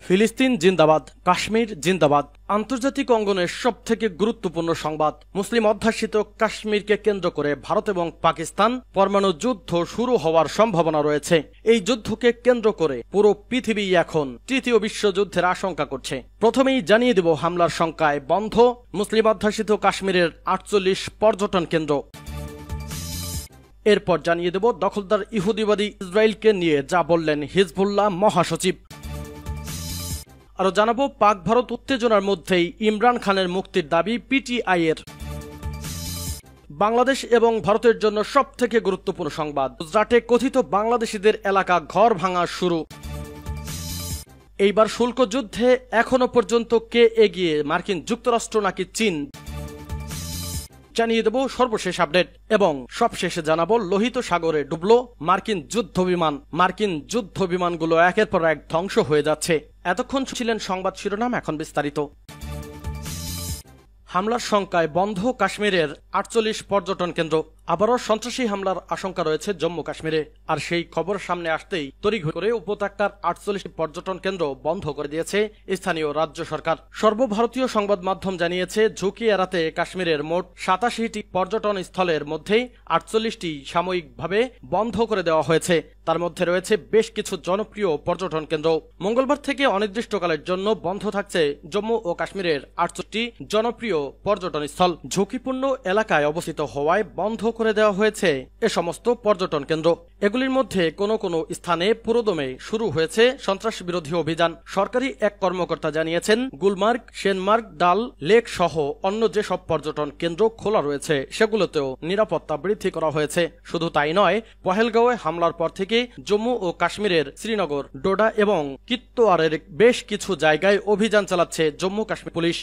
ফিলিস্তিন জিন্দাবাদ, কাশ্মীর জিন্দাবাদ। আন্তর্জাতিক অঙ্গনের সবথেকে গুরুত্বপূর্ণ সংবাদ। মুসলিম অধ্যুষিত কাশ্মীরকে কেন্দ্র করে ভারত এবং পাকিস্তান পরমাণু যুদ্ধ শুরু হওয়ার সম্ভাবনা রয়েছে। এই যুদ্ধকে কেন্দ্র করে পুরো পৃথিবী এখন তৃতীয় বিশ্বযুদ্ধের আশঙ্কা করছে। প্রথমেই জানিয়ে দেব হামলার শঙ্কায় বন্ধ মুসলিম অধ্যুষিত কাশ্মীরের 48 পর্যটন কেন্দ্র। এরপর জানিয়ে দেব দখলদার ইহুদিবাদী ইসরায়েলকে নিয়ে যা বললেন হিজবুল্লাহ মহাসচিব। আরো জানাবো পাক ভারত উত্তেজনার মধ্যেই ইমরান খানের মুক্তির দাবি পিটিআই এর। বাংলাদেশ এবং ভারতের জন্য সবথেকে গুরুত্বপূর্ণ সংবাদ, গুজরাটে কথিত বাংলাদেশিদের এলাকা ঘর ভাঙা শুরু। এইবার শুল্ক যুদ্ধে এখনো পর্যন্ত কে এগিয়ে, মার্কিন যুক্তরাষ্ট্র নাকি চীন? জানিয়ে দেব সর্বশেষ আপডেট এবং সবশেষে জানাবো লোহিত সাগরে ডুবলো মার্কিন যুদ্ধ বিমান। মার্কিন যুদ্ধ বিমানগুলো একের পর এক ধ্বংস হয়ে যাচ্ছে। এতক্ষণ ছিলেন সংবাদ শিরোনাম, এখন বিস্তারিত। হামলার শঙ্কায় বন্ধ কাশ্মীরের 48 পর্যটন কেন্দ্র। আবারও সন্ত্রাসী হামলার আশঙ্কা রয়েছে জম্মু কাশ্মীরে, আর সেই খবর সামনে আসতেই তড়িঘড়ি করে উপত্যকার 48 পর্যটন কেন্দ্র বন্ধ করে দিয়েছে স্থানীয় রাজ্য সরকার। সর্বভারতীয় সংবাদ মাধ্যম জানিয়েছে ঝুঁকি এড়াতে কাশ্মীরের মোট 87টি পর্যটন স্থলের মধ্যে 48টি সাময়িকভাবে বন্ধ করে দেওয়া হয়েছে। তার মধ্যে রয়েছে বেশ কিছু জনপ্রিয় পর্যটন কেন্দ্র। মঙ্গলবার থেকে অনির্দিষ্টকালের জন্য বন্ধ থাকছে জম্মু ও কাশ্মীরের 68টি জনপ্রিয় পর্যটন স্থল। ঝুঁকিপূর্ণ এলাকায় অবস্থিত হওয়ায় বন্ধ করে দেওয়া হয়েছে এ সমস্ত পর্যটন কেন্দ্র। এগুলির মধ্যে কোনো কোনো স্থানে পুরোদমে শুরু হয়েছে সন্ত্রাস বিরোধী অভিযান। সরকারি এক কর্মকর্তা জানিয়েছেন গুলমার্গ, সেনমার্গ, ডাল লেক সহ অন্য যেসব পর্যটন কেন্দ্র খোলা রয়েছে সেগুলোতেও নিরাপত্তা বৃদ্ধি করা হয়েছে। শুধু তাই নয়, পহেলগাঁওয়ে হামলার পর থেকে জম্মু ও কাশ্মীরের শ্রীনগর, ডোডা এবং কিত্তোয়ারের বেশ কিছু জায়গায় অভিযান চালাচ্ছে জম্মু কাশ্মীর পুলিশ।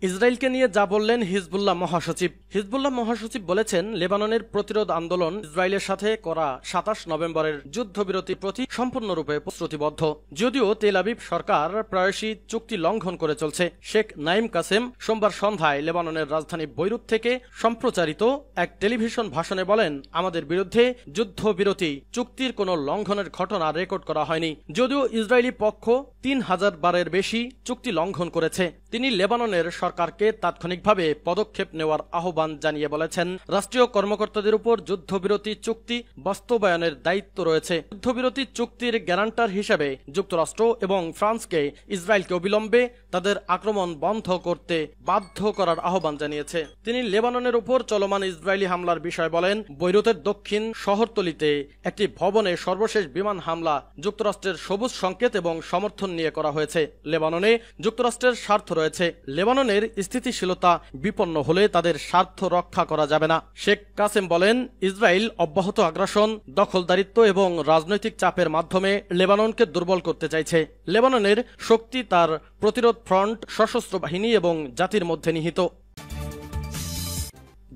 ইসরায়েলকে নিয়ে যা বললেন হিজবুল্লাহ মহাসচিব। হিজবুল্লাহ মহাসচিব বলেছেন লেবাননের প্রতিরোধ আন্দোলন ইসরায়েলের সাথে করা 27 নভেম্বরের যুদ্ধবিরতির প্রতি সম্পূর্ণরূপে প্রতিশ্রুতিবদ্ধ। যদিও তেল আবিব সরকার প্রায়শই চুক্তি লঙ্ঘন করে চলছে। শেখ নাইম কাসেম সোমবার সন্ধ্যায় লেবাননের রাজধানী বৈরুত থেকে সম্প্রচারিত এক টেলিভিশন ভাষণে বলেন, আমাদের বিরুদ্ধে যুদ্ধবিরতি চুক্তির কোনো লঙ্ঘনের ঘটনা রেকর্ড করা হয়নি। যদিও ইসরায়েলি পক্ষ 3000 বারের বেশি চুক্তি লঙ্ঘন করেছে। তিনি লেবাননের সরকারকে তাৎক্ষণিকভাবে পদক্ষেপ নেওয়ার আহ্বান জানিয়ে বলেছেন, রাষ্ট্রীয় কর্মকর্তাদের উপর যুদ্ধবিরতি চুক্তি বাস্তবায়নের দায়িত্ব রয়েছে। যুদ্ধবিরতি চুক্তির গ্যারান্টার হিসেবে যুক্তরাষ্ট্র এবং ফ্রান্সকে ইসরায়েলকে অবিলম্বে তাদের আক্রমণ বন্ধ করতে বাধ্য করার আহ্বান জানিয়েছে। তিনি লেবাননের উপর চলমান ইসরায়েলি হামলার বিষয়ে বলেন, বৈরুতের দক্ষিণ শহরতলিতে একটি ভবনে সর্বশেষ বিমান হামলা যুক্তরাষ্ট্রের সবুজ সংকেত এবং সমর্থন নিয়ে করা হয়েছে। লেবাননে যুক্তরাষ্ট্রের স্বার্থ রয়েছে। লেবাননের স্থিতিশীলতা বিপন্ন হলে তাদের স্বার্থ রক্ষা করা যাবে না। শেখ কাসেম বলেন, ইসরায়েল অব্যাহত আগ্রাসন, দখলদারিত্ব এবং রাজনৈতিক চাপের মাধ্যমে লেবাননকে দুর্বল করতে চাইছে। লেবাননের শক্তি তার প্রতিরোধ ফ্রন্ট, সশস্ত্র বাহিনী এবং জাতির মধ্যে নিহিত।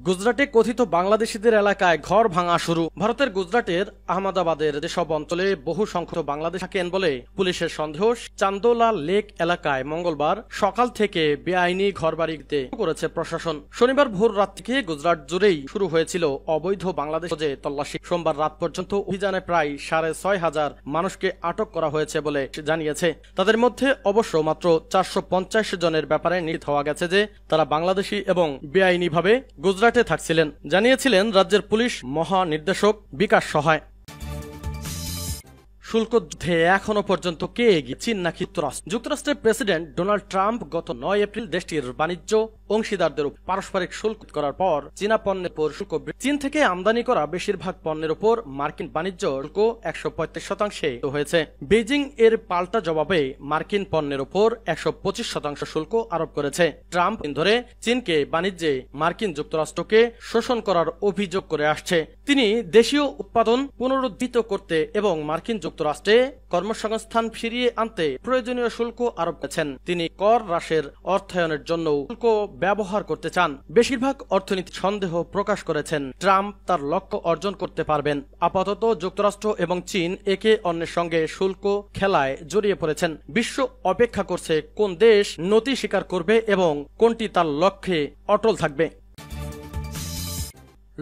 গুজরাটে কথিত বাংলাদেশিদের এলাকায় ঘর ভাঙা শুরু। ভারতের গুজরাটের আহমেদাবাদের যেসব অঞ্চলে বহু সংখ্যক বাংলাদেশ থাকেন বলে পুলিশের সন্দেহ, চান্দোলা লেক এলাকায় মঙ্গলবার সকাল থেকে বেআইনি ঘরবাড়িতে করেছে প্রশাসন। শনিবার ভোর রাত থেকে গুজরাট জুড়েই শুরু হয়েছিল অবৈধ বাংলাদেশ তল্লাশি। সোমবার রাত পর্যন্ত অভিযানে প্রায় 6500 মানুষকে আটক করা হয়েছে বলে জানিয়েছে। তাদের মধ্যে অবশ্য মাত্র 450 জনের ব্যাপারে নিশ্চিত হওয়া গেছে যে তারা বাংলাদেশি এবং বেআইনিভাবে গুজরাট থাকছিলেন, জানিয়েছিলেন রাজ্যের পুলিশ মহানির্দেশক বিকাশ সহায়। শুল্ক যুদ্ধে এখনো পর্যন্ত কে এগিয়ে, চীন নাকি যুক্তরাষ্ট্র? যুক্তরাষ্ট্রের প্রেসিডেন্ট ডোনাল্ড ট্রাম্প গত 9 এপ্রিল দেশটির বাণিজ্য অংশীদারদের উপর পারস্পরিক শুল্ক করার পর চীনা পণ্যের উপর শুল্ক, চীন থেকে আমদানি করা বেশিরভাগ পণ্যের উপর মার্কিন বাণিজ্য শুল্ক 135% হয়েছে। বেজিং এর পাল্টা জবাবে মার্কিন পণ্যের উপর 125% শুল্ক আরোপ করেছে। ট্রাম্প ধরে চীনকে বাণিজ্যে মার্কিন যুক্তরাষ্ট্রকে শোষণ করার অভিযোগ করে আসছে। তিনি দেশীয় উৎপাদন পুনরুদ্ধিত করতে এবং মার্কিন যুক্তরাষ্ট্রে কর্মসংস্থান ফিরিয়ে আনতে প্রয়োজনীয় শুল্ক আরোপ করেছেন। তিনি কর হ্রাসের অর্থায়নের জন্য শুল্ক ব্যবহার করতে চান। বেশিরভাগ অর্থনীতি সন্দেহ প্রকাশ করেছেন ট্রাম্প তার লক্ষ্য অর্জন করতে পারবেন। আপাতত যুক্তরাষ্ট্র এবং চীন একে অন্যের সঙ্গে শুল্ক খেলায় জড়িয়ে পড়েছেন। বিশ্ব অপেক্ষা করছে কোন দেশ নতি স্বীকার করবে এবং কোনটি তার লক্ষ্যে অটল থাকবে।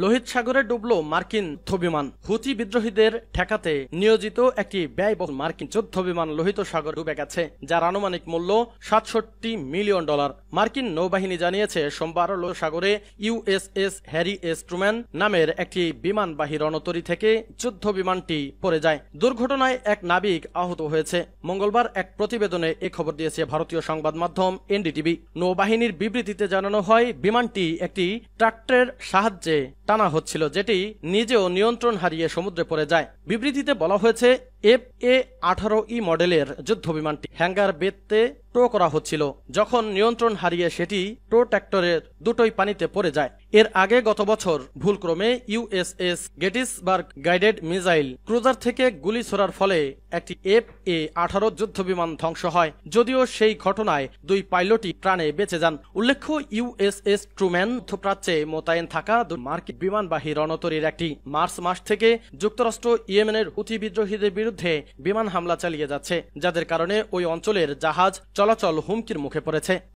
লোহিত সাগরে ডুবল মার্কিন যুদ্ধবিমান। হুতি বিদ্রোহীদের ঠেকাতে নিয়োজিত একটি ব্যয়বহুল মার্কিন যুদ্ধবিমান লোহিত সাগর ডুবে গেছে, যার আনুমানিক মূল্য $67 মিলিয়ন। মার্কিন নৌবাহিনী জানিয়েছে সোমবার লোহিত সাগরে ইউএসএস হ্যারি এস ট্রুম্যান নামের একটি বিমানবাহী রণতরী থেকে যুদ্ধবিমানটি পড়ে যায়। দুর্ঘটনায় এক নাবিক আহত হয়েছে। মঙ্গলবার এক প্রতিবেদনে এ খবর দিয়েছে ভারতীয় সংবাদ মাধ্যম এনডিটিভি। নৌবাহিনীর বিবৃতিতে জানানো হয়, বিমানটি একটি ট্রাক্টরের সাহায্যে টানা হচ্ছিল, যেটি নিজেও নিয়ন্ত্রণ হারিয়ে সমুদ্রে পড়ে যায়। বিবৃতিতে বলা হয়েছে, FA-18E মডেলের যুদ্ধবিমানটি হ্যাঙ্গার বেতে টো করা হচ্ছিল যখন নিয়ন্ত্রণ হারিয়ে সেটি টো ট্র্যাক্টরের দুটোই পানিতে পড়ে যায়। এর আগে গত বছর ভুলক্রমে USS Gettysburg guided missile cruiser থেকে গুলি ছোড়ার ফলে একটি FA-18 যুদ্ধবিমান ধ্বংস হয়, যদিও সেই ঘটনায় 2 পাইলটই প্রাণে বেঁচে যান। উল্লেখ্য, ইউএসএস ট্রুম্যান মধ্যপ্রাচ্যে মোতায়েন থাকা মার্কিন বিমানবাহী রণতরীর একটি মার্চ মাস থেকে যুক্তরাষ্ট্র ইয়েমেনের হুতি বিদ্রোহীদের বিরুদ্ধে বিমান হামলা চালিয়ে যাচ্ছে, যাদের কারণে ওই অঞ্চলের জাহাজ চলাচল হুমকির মুখে পড়েছে।